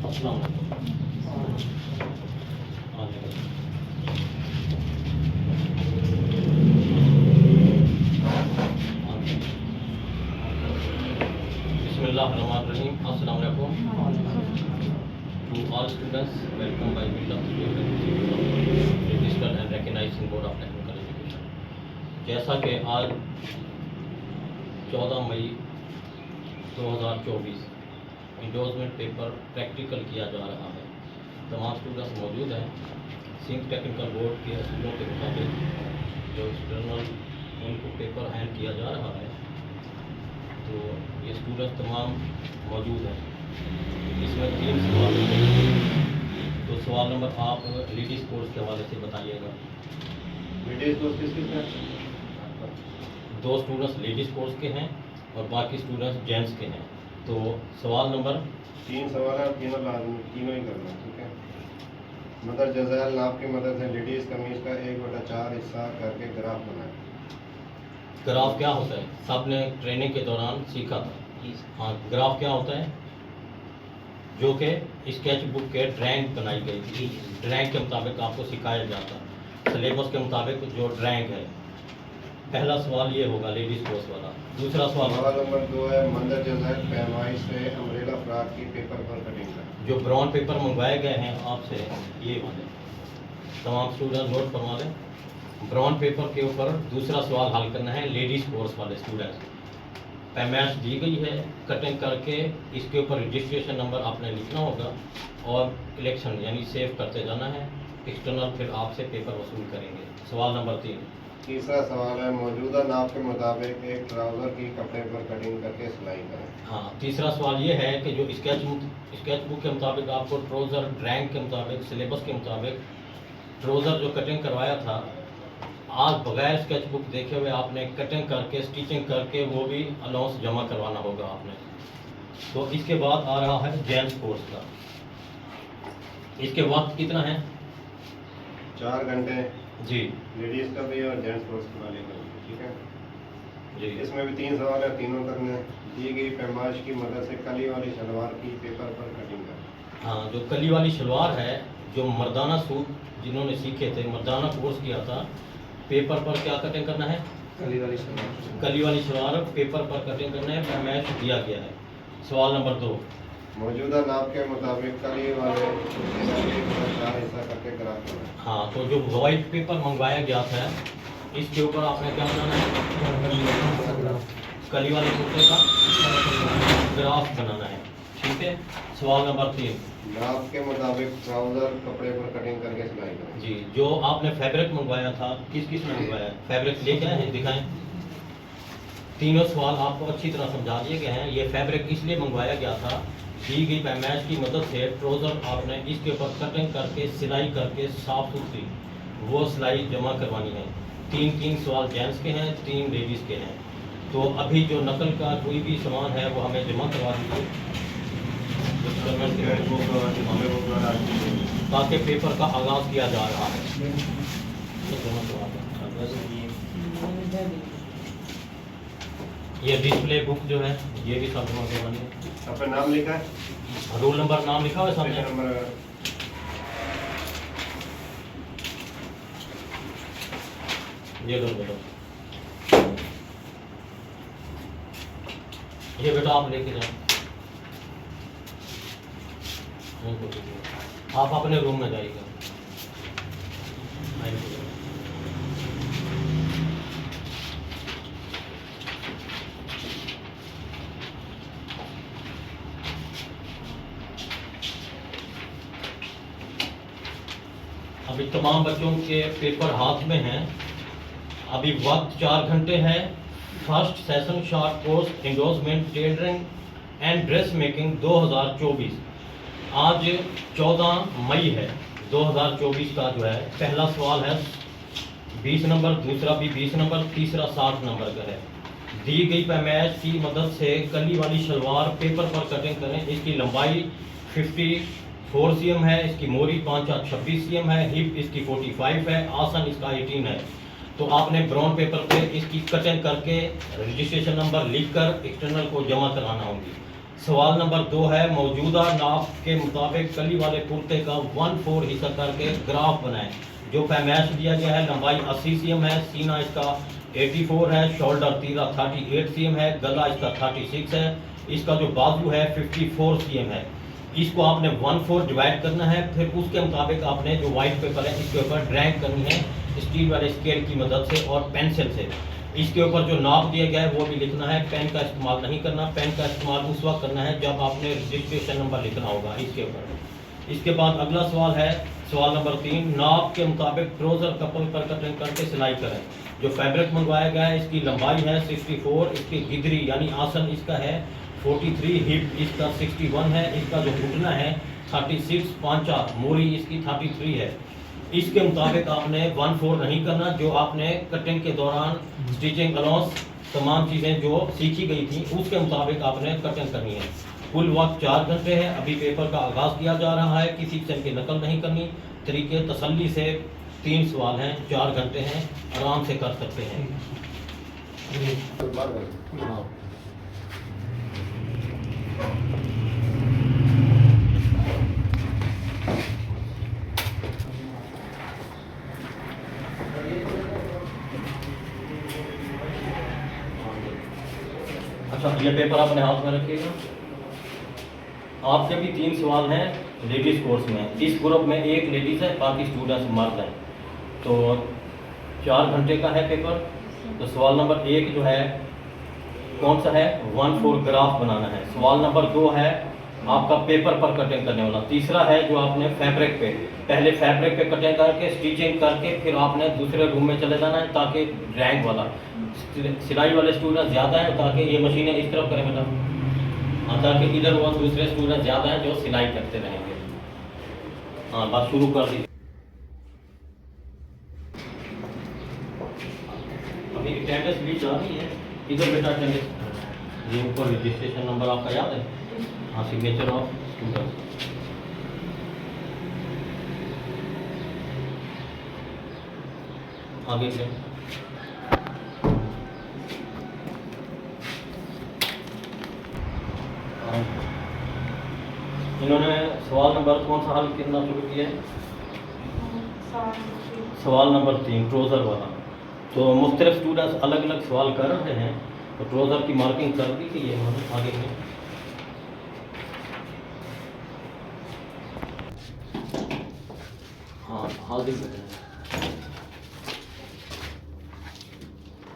अस्सलाम वालेकुम। बिस्मिल्लाहिर्रहमानिर्रहीम। अस्सलाम वालेकुम to all students. Welcome by registered and recognised board of technical education. जैसा कि आज 14 मई 2024 इंडोर्समेंट पेपर प्रैक्टिकल किया जा रहा है। तमाम स्टूडेंट्स मौजूद हैं। सिंध टेक्निकल बोर्ड के असूलों के मुताबिक जो एक्सटर्नल उनको पेपर हैंड किया जा रहा है, तो ये स्टूडेंट्स तमाम मौजूद हैं। इसमें 3 सवाल हैं। तो सवाल नंबर आप लेडीज़ कोर्स के हवाले से बताइएगा। लेडीज कोर्स किसके हैं? 2 स्टूडेंट्स लेडीज़ कोर्स के हैं और बाकी स्टूडेंट्स जेंट्स के हैं। तो सवाल नंबर 3 सवाल है, तीनों लाजमी, तीनों ही करना है, ठीक है। मदर जज़ायल नाप की मदद से लेडीज़ कमीज का 1/4 हिस्सा करके ग्राफ बनाए। ग्राफ क्या होता है? सबने ट्रेनिंग के दौरान सीखा था। हाँ, ग्राफ क्या होता है? जो कि स्केच बुक के ड्राइंग बनाई गई थी, ड्राइंग के मुताबिक आपको सिखाया जाता है, सिलेबस के मुताबिक जो ड्राइंग है। पहला सवाल ये होगा लेडीज़ कोर्स वाला। दूसरा सवाल सवाल नंबर 2 है, मदर जज़ायल पैमाइश से अम्ब्रेला फ्रॉक की पेपर पर कटिंग कर। जो ब्राउन पेपर मंगवाए गए हैं आपसे, ये वाले तमाम स्टूडेंट नोट करवा लें। ब्राउन पेपर के ऊपर दूसरा सवाल हल करना है लेडीज़ कोर्स वाले स्टूडेंट्स। पैमाइश दी गई है, कटिंग करके इसके ऊपर रजिस्ट्रेशन नंबर आपने लिखना होगा और कलेक्शन यानी सेव करते जाना है। एक्सटर्नल फिर आपसे पेपर वसूल करेंगे। सवाल नंबर 3। तीसरा सवाल है, मौजूदा नाप के मुताबिक एक ट्राउज़र की कपड़े पर कटिंग करके सिलाई करें। हाँ, तीसरा सवाल ये है कि जो स्केच बुक के मुताबिक आपको ट्राउज़र ड्राइंग के मुताबिक सिलेबस के मुताबिक ट्राउज़र जो कटिंग करवाया था, आज बगैर स्केच बुक देखे हुए आपने कटिंग करके स्टिचिंग करके वो भी अलाउंस जमा करवाना होगा आपने। तो इसके बाद आ रहा है जेंट्स कोर्स का। इसके वक्त कितना है? 4 घंटे जी लेडीज़ का भी और जेंट्स कोर्स वाले का भी, ठीक है। जी। इसमें भी 3 सवाल है, तीनों करने हैं। दी गई पैमाइश की मदद से कली वाली शलवार की पेपर पर कटिंग कर। हाँ, जो कली वाली शलवार है, जो मर्दाना सूट जिन्होंने सीखे थे, मर्दाना कोर्स किया था, पेपर पर क्या कटिंग करना है? कली वाली शलवार पेपर पर कटिंग करना है। पैमाइश दिया गया है। सवाल नंबर 2। मौजूदा नाप के मुताबिक कली वाले 1/4 हिस्सा करके ग्राफ बनाए। हाँ, तो जो वाइट पेपर मंगवाया गया था, इसके ऊपर आपने क्या बनाना है? कली वाले कुर्ते का ग्राफ बनाना है, ठीक है। सवाल नंबर 3। नाप के मुताबिक ट्राउजर कपड़े पर कटिंग करके सिलाई करें। जी, जो आपने फैब्रिक मंगवाया था, किस किस ने मंगवाया है? फैब्रिक लेके आए हैं, दिखाएं। तीनों सवाल आपको अच्छी तरह समझा दिए गए हैं। ये फैब्रिक इसलिए मंगवाया गया था, दी गई पैमाइश की मदद से ट्राउज़र आपने इसके ऊपर कटिंग करके सिलाई करके साफ सुथरी वो सिलाई जमा करवानी है। 3 सवाल जेंट्स के हैं, 3 लेडीज़ के हैं। तो अभी जो नकल का कोई भी सामान है वो हमें जमा करवा दीजिए ताकि पेपर का आगाज़ किया जा रहा है। ये डिस्प्ले बुक जो है ये भी सब जमा करवानी है। आपका नाम लिखा है? रोल नंबर नाम लिखा हुआ है सामने। नंबर ये लो बेटा, ये बेटा आप लेके जाओ। आप अपने रूम में जाइएगा। अभी तमाम बच्चों के पेपर हाथ में हैं। अभी वक्त 4 घंटे है। First session short course endorsement tailoring and dress making 2024। आज 14 मई है 2024 का जो है पहला सवाल है 20 नंबर, दूसरा भी 20 नंबर, तीसरा 60 नंबर का है। दी गई पैमाइश की मदद से कली वाली शलवार पेपर पर कटिंग करें। इसकी लंबाई 54 cm है, इसकी मोरी 5-26 cm है, हिप इसकी 45 है, आसन इसका 18 है। तो आपने ब्राउन पेपर पे इसकी कटिंग करके रजिस्ट्रेशन नंबर लिखकर एक्सटर्नल को जमा कराना होगी। सवाल नंबर 2 है, मौजूदा नाप के मुताबिक कली वाले कुर्ते का 1/4 हिस्सा करके ग्राफ बनाएं। जो पैमाइश दिया गया है, लंबाई 80 cm है, सीना इसका 84 है, शोल्डर तीरा 38 cm है, गला इसका 36 है, इसका जो बाजू है 54 cm है। इसको आपने 1/4 डिवाइड करना है, फिर उसके मुताबिक आपने जो वाइट पेपर है इसके ऊपर ड्राइंग करनी है स्टील वाले स्केल की मदद से और पेंसिल से। इसके ऊपर जो नाप दिया गया है वो भी लिखना है, पेन का इस्तेमाल नहीं करना। पेन का इस्तेमाल उस वक्त करना है जब आपने रजिस्ट्रेशन नंबर लिखना होगा इसके ऊपर। इसके बाद अगला सवाल है, सवाल नंबर 3, नाप के मुताबिक ट्राउजर कपल पर कटिंग करके सिलाई करें। जो फैब्रिक मंगवाया गया है इसकी लंबाई है 64, इसकी गिदरी यानी आसन इसका है 43, हिप इसका 61 है, इसका जो घुटना है 36, पांचा मोरी इसकी 33 है। इसके मुताबिक आपने 1/4 नहीं करना। जो आपने कटिंग के दौरान स्टिचिंग अलाउंस तमाम चीज़ें जो सीखी गई थी उसके मुताबिक आपने कटिंग करनी है। कुल वक्त 4 घंटे है। अभी पेपर का आगाज़ किया जा रहा है, किसी किस्म की नकल नहीं करनी। तरीके तसल्ली से 3 सवाल हैं, 4 घंटे हैं, आराम से कर सकते हैं। हाँ। अच्छा, ये पेपर अपने हाथ में रखिएगा। आपके भी 3 सवाल हैं लेडीज़ कोर्स में। इस ग्रुप में एक लेडीज़ है, बाकी स्टूडेंट्स मर्द हैं। तो 4 घंटे का है पेपर। तो सवाल नंबर 1 जो है कौन सा है, 1/4 ग्राफ बनाना है। सवाल नंबर 2 है आपका पेपर पर कटिंग करने वाला। तीसरा है जो आपने फैब्रिक पे, पहले फैब्रिक पे कटिंग करके स्टिचिंग करके फिर आपने दूसरे रूम में चले जाना है, ताकि ड्राइंग वाला सिलाई वाले स्टूडेंट ज़्यादा हैं ताकि ये मशीनें इस तरफ करें बेटा, हाँ, ताकि इधर वो दूसरे स्टूडेंट ज़्यादा हैं जो सिलाई करते रहेंगे। हाँ, बात शुरू कर दी। अभी अटेंडेंस लीड आ रही है, इधर बेटा अटेंडेंस। ये ऊपर रजिस्ट्रेशन नंबर आपका याद है? हाँ, सिग्नेचर ऑफ स्टूडेंट। आगे से इन्होंने सवाल नंबर कौन सा हल करना शुरू किया है? सवाल नंबर 3 ट्राउज़र वाला। तो मुख्तलिफ स्टूडेंट्स अलग अलग सवाल कर रहे हैं, तो ट्राउज़र की मार्किंग कर दी गई है इन्होंने आगे में। हाँ, हाजिर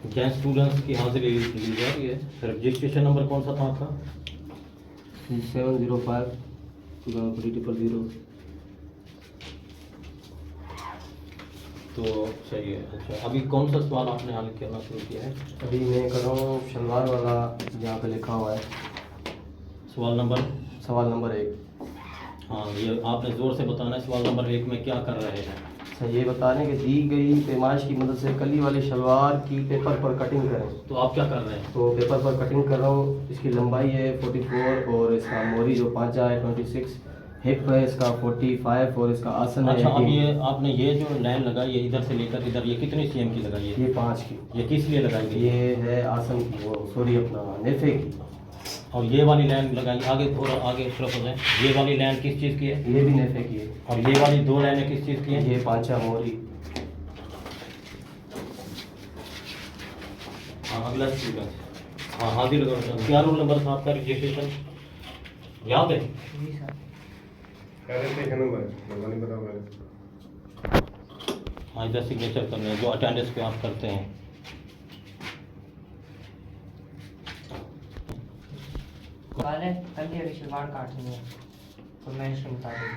जैन स्टूडेंट्स की हाजिरी ली जा रही है। रजिस्ट्रेशन नंबर कौन सा था आपका? 705 000। तो सही है। अच्छा, अभी कौन सा सवाल आपने हल करना शुरू किया है? अभी मैं कर रहा हूँ शलवार वाला, यहाँ पे लिखा हुआ है सवाल नंबर 1। हाँ, ये आपने ज़ोर से बताना है। सवाल नंबर 1 में क्या कर रहे हैं? अच्छा, ये बताने कि दी गई पैमाइश की मदद से कली वाली शलवार की पेपर पर कटिंग करें। तो आप क्या कर रहे हैं? तो पेपर पर कटिंग कर रहा हूँ। इसकी लंबाई है 44 और इसका मोरी जो पांचा है 26, हिप है इसका 45 और इसका आसन अच्छा, अब है। ये आपने ये जो लाइन लगाई है इधर से लेकर इधर, ये कितनी सीएम की लगाई है? ये 5 की। ये किस लिए लगाई गई? ये है आसन की, वो सॉरी अपना नेफे की। और ये वाली लाइन लगाई, आगे थोड़ा आगे तरफ हो जाए, ये वाली लाइन किस चीज़ की है? ये भी नेफे की है। और ये वाली 2 लाइनें किस चीज़ की हैं? ये पांचा मोरी। हाँ, अगला स्टूडेंट। हाँ, हाजिर लगाओ। क्या रोल नंबर था आपका रजिस्ट्रेशन याद है? रजिस्ट्रेशन नंबर नहीं पता मैंने। हाँ, इधर सिग्नेचर करने हैं जो अटेंडेंस पे आप करते हैं। कल ये शलवार काटनी है तो मैं इसके मुताबिक।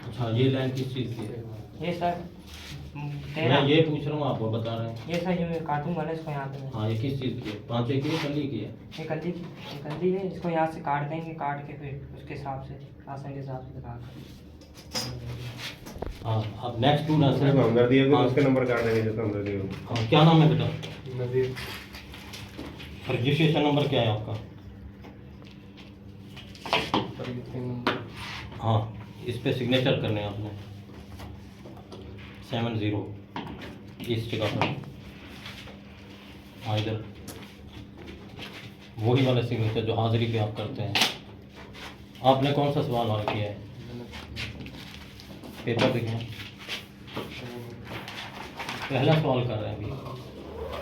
अच्छा, ये लाइन किस चीज़ की है? ये सर मैं ये पूछ रहा हूँ, आप वो बता रहे हैं। ये सर जो मैं काटूंगा ना इसको यहाँ पे हाँ, ये किस चीज़ की है? पांचे की है, कली की है? ये कल्ली है। इसको यहाँ से काट देंगे, काट के फिर उसके हिसाब से आसन के हिसाब से लगा कर। हाँ, अब नेक्स्ट स्टूडेंट सिर्फ हमदर्दी है, हाँ। उसके नंबर काट देंगे जैसे हमदर्दी हो। हाँ, क्या नाम है बेटा? नज़ीर। रजिस्ट्रेशन नंबर क्या है आपका? हाँ, इस पे सिग्नेचर करने हैं आपने 70 इस जगह पर। हाँ, इधर वही वाले सिग्नेचर जो हाजिरी पे आप करते हैं। आपने कौन सा सवाल हल किया है? पेपर देखें। पहला सवाल कर रहे हैं अभी,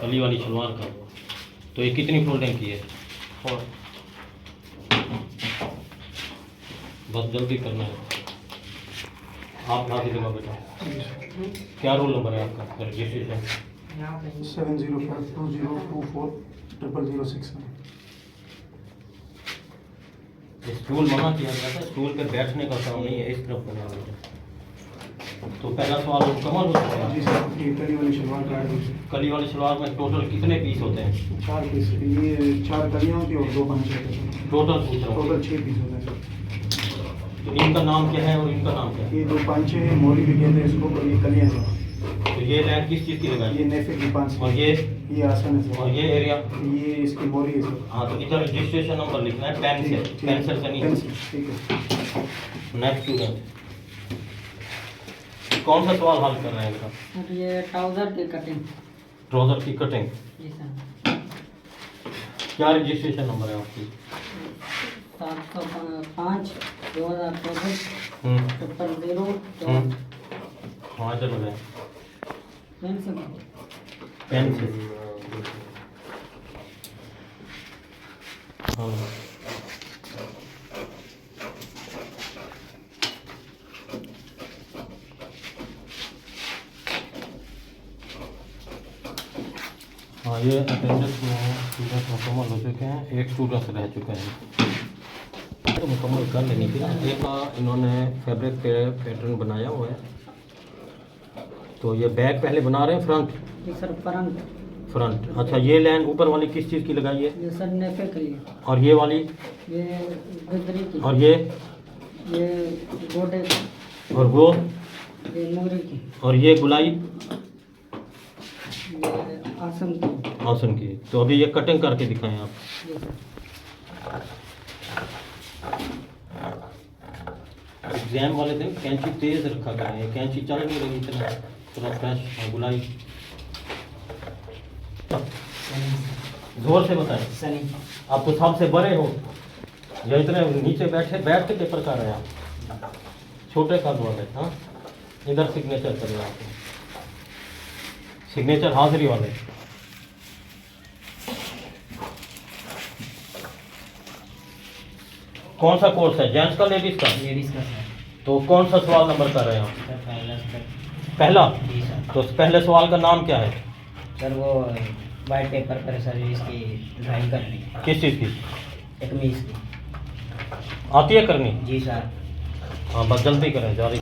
कली वाली शलवार का। तो ये कितनी फोल्डिंग की है? 4। बस जल्दी करना है। आप हाथ ही लगा बेटा। क्या रोल नंबर है आपका रजिस्ट्रेशन? 704202400069। स्टूल मना किया गया था, स्टूल पे बैठने का काम नहीं है, इस तरफ बना हुआ है। तो पहला सवाल मुकम्मल हो चुका जी है। सर, ये कली वाली शलवार काट दीजिए। कली वाली सलवार में टोटल कितने पीस होते हैं? 4 पीस, ये 4 कलियाँ होती है और 2 पंचे होते हैं। टोटल पूछ रहा हूँ। टोटल 6 पीस होते हैं। तो इनका नाम क्या है और इनका नाम क्या है? ये 2 पंचे हैं, मोरी भी कहते हैं इसको, और ये कलियाँ हैं। तो ये लाइन किस चीज़ की लगाई? ये नेफे की 5 और ये आसन है और सर। ये एरिया? ये इसकी मोरी है सर। हाँ, तो इधर रजिस्ट्रेशन नंबर लिखना है पेन से, पेंसिल से नहीं। पेंसिल, ठीक है। नेक्स्ट स्टूडेंट, कौन सा सवाल हल कर रहे हैं बेटा? और ये ट्राउज़र की कटिंग। ट्राउजर की कटिंग। जी सर। क्या रजिस्ट्रेशन नंबर है आपकी? 705/2024 हम्म 000। हाँ चलो गए पेन से पेन से। हाँ हाँ, ये अटेंडेंस में स्टूडेंट मुकम्मल हो चुके हैं, एक स्टूडेंट रह चुके हैं। तो मुकम्मल कर लेनी थी ना। एक इन्होंने फैब्रिक पे पैटर्न बनाया हुआ है। तो ये बैक पहले बना रहे हैं, फ्रंट? जी सर, फ्रंट। फ्रंट। अच्छा, ये लाइन ऊपर वाली किस चीज़ की लगाई है? ये सर नेफे के लिए। और ये वाली? ये गदरी की। और ये गोडे की। और वो? ये मोरी की। और ये गुलाई? ये आसन की। आसन की। तो अभी ये कटिंग करके दिखाएं आप। जी सर। एग्जाम वाले दिन कैंची तेज रखा करें, ये कैंची चल नहीं रही इतना, थोड़ा फ्रेश। और गुलाई जोर से बताएं। सनी। आप तो सबसे बड़े हो या इतने नीचे बैठ के पेपर कर रहे हैं आप? छोटे कद वाले। हाँ, इधर सिग्नेचर करें आप, सिग्नेचर हाजिरी वाले। कौन सा कोर्स है, जेंट्स का लेडीज का? लेडीज़ का सर। तो कौन सा सवाल नंबर कर रहे हैं आप? सर पहला सर। पहला। जी सर। तो पहले सवाल का नाम क्या है? सर वो वाइट पेपर पर सर इसकी ड्राइंग करनी है, किस चीज़ की? एक मीज़ की। आती है करनी? जी सर। हाँ, बस जल्दी करें, जारी।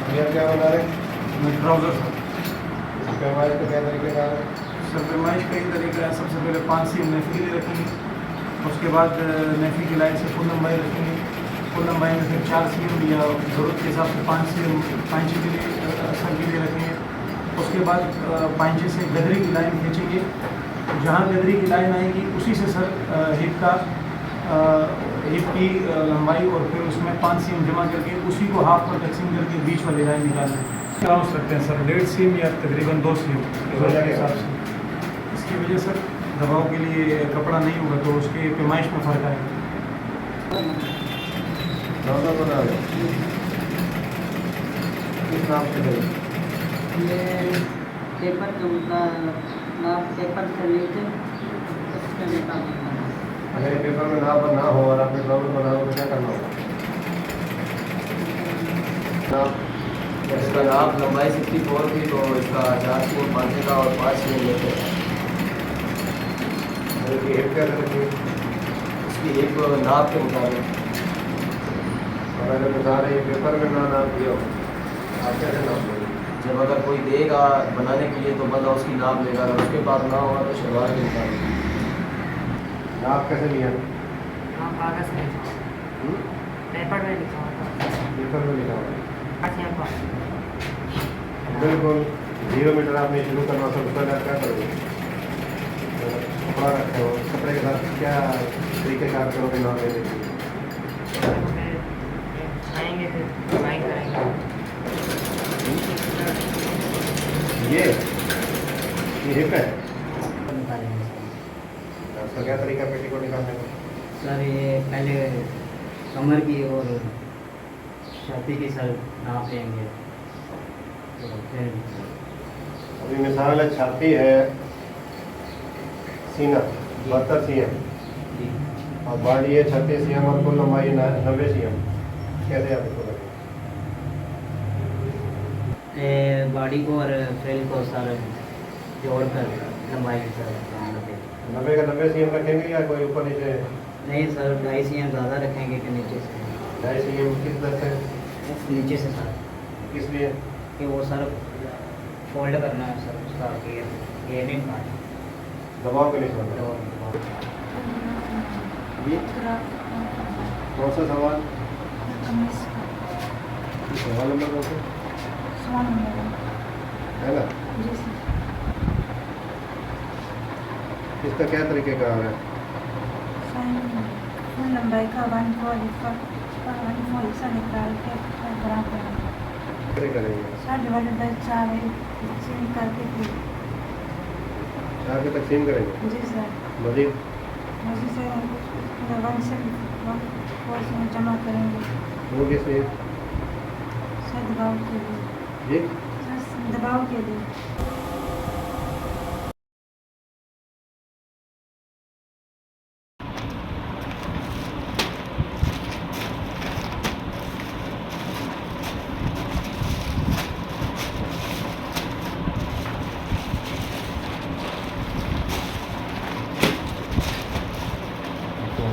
भैया क्या बना रहे हैं? Trouser sir. पैमाइश का क्या तरीके का है? सर पैमाइश का ही तरीका है, सबसे पहले 5 सीम नेफी के लिए रखेंगे, उसके बाद नेफी की लाइन से फुल लंबाई रखेंगे, फुल लंबाई में फिर 4 सीम या ज़रूरत के हिसाब से 5 सीम पाँचे के लिए सर के लिए रखेंगे। उसके बाद पाँचे से गदरी की लाइन खींचेंगे, जहाँ गदरी की लाइन आएगी उसी से सर हिप का हिप की लंबाई और फिर उसमें 5 सीएम जमा करके उसी को हाफ पर टक्सिंग करके बीच वाली लाइन निकालना है। अलाउंस रखते हैं सर 1.5 सीएम या तकरीबन 2 सीएम के हिसाब से। इसकी वजह सर दबाव के लिए कपड़ा नहीं होगा तो उसके पैमाइश में फ़र्क आएगा। दोनों बना लो किस नाम से करें? ये पेपर का नाप पेपर से नीचे उसका निकालना है। अगर ये पेपर में नाप ना हो और आपने ड्राउन बनाओ तो क्या करना होगा? नाप इसका नाप लंबाई 64 थी तो इसका 4 सीएम बांधने का और 5 सीएम लेते हैं। अगर ये हिप क्या करेंगे? इसकी एक नाप के मुताबिक। और अगर बता रहे हैं पेपर में ना नाप दिया हो आप कैसे नाप लोगे? जब अगर कोई देगा बनाने के लिए तो बंदा उसकी नाप लेगा, अगर उसके पास ना होगा तो शलवार के मुताबिक। नाप कैसे लिया? हाँ कागज़ में लिखा हुआ, पेपर में लिखा हुआ पेपर में लिखा हुआ है। था। बिल्कुल 0 मीटर आपने शुरू करना सब उसका क्या करोगे? कपड़ा रखे हो कपड़े के साथ क्या तरीक़ेकार करोगे नाप लेने के लिए? आएंगे फिर ड्राइंग करेंगे। ये हिप है। निकालेंगे उसका क्या तरीका पेटी को निकालने का? सर ये पहले कमर की और छाती की सर नाप लेंगे तो फिर अभी मिसाल है छाती है सीना 72 सीएम जी और बॉडी है 36 सीएम और कुल लंबाई 90 सीएम। कैसे आप इसको लगे? बॉडी को और फ्रेल को सर जोड़कर लंबाई सर 90 का 90 सीएम रखेंगे या कोई ऊपर नीचे? नहीं सर 2.5 सीएम ज़्यादा रखेंगे कि नीचे से? 2.5 सीएम किस तरह से? नीचे से सर किस लिए? कि वो सर फोल्ड करना है सर उसका कि ये नहीं काटना दबाव के लिए छोड़ना। ये कौन सा सवाल? सवाल नंबर कौन सा है ना? इसका क्या तरीके का है? लंबाई का 1/4 हिस्सा निकाल के बराबर कैसे करेंगे? 60/4 करके फिर 4 के तकसीम करेंगे। जी सर मजीद मुझे से 1 से 1 में जमा करेंगे वो किस लिए? सर दबाव के लिए जी सर दबाव के लिए तो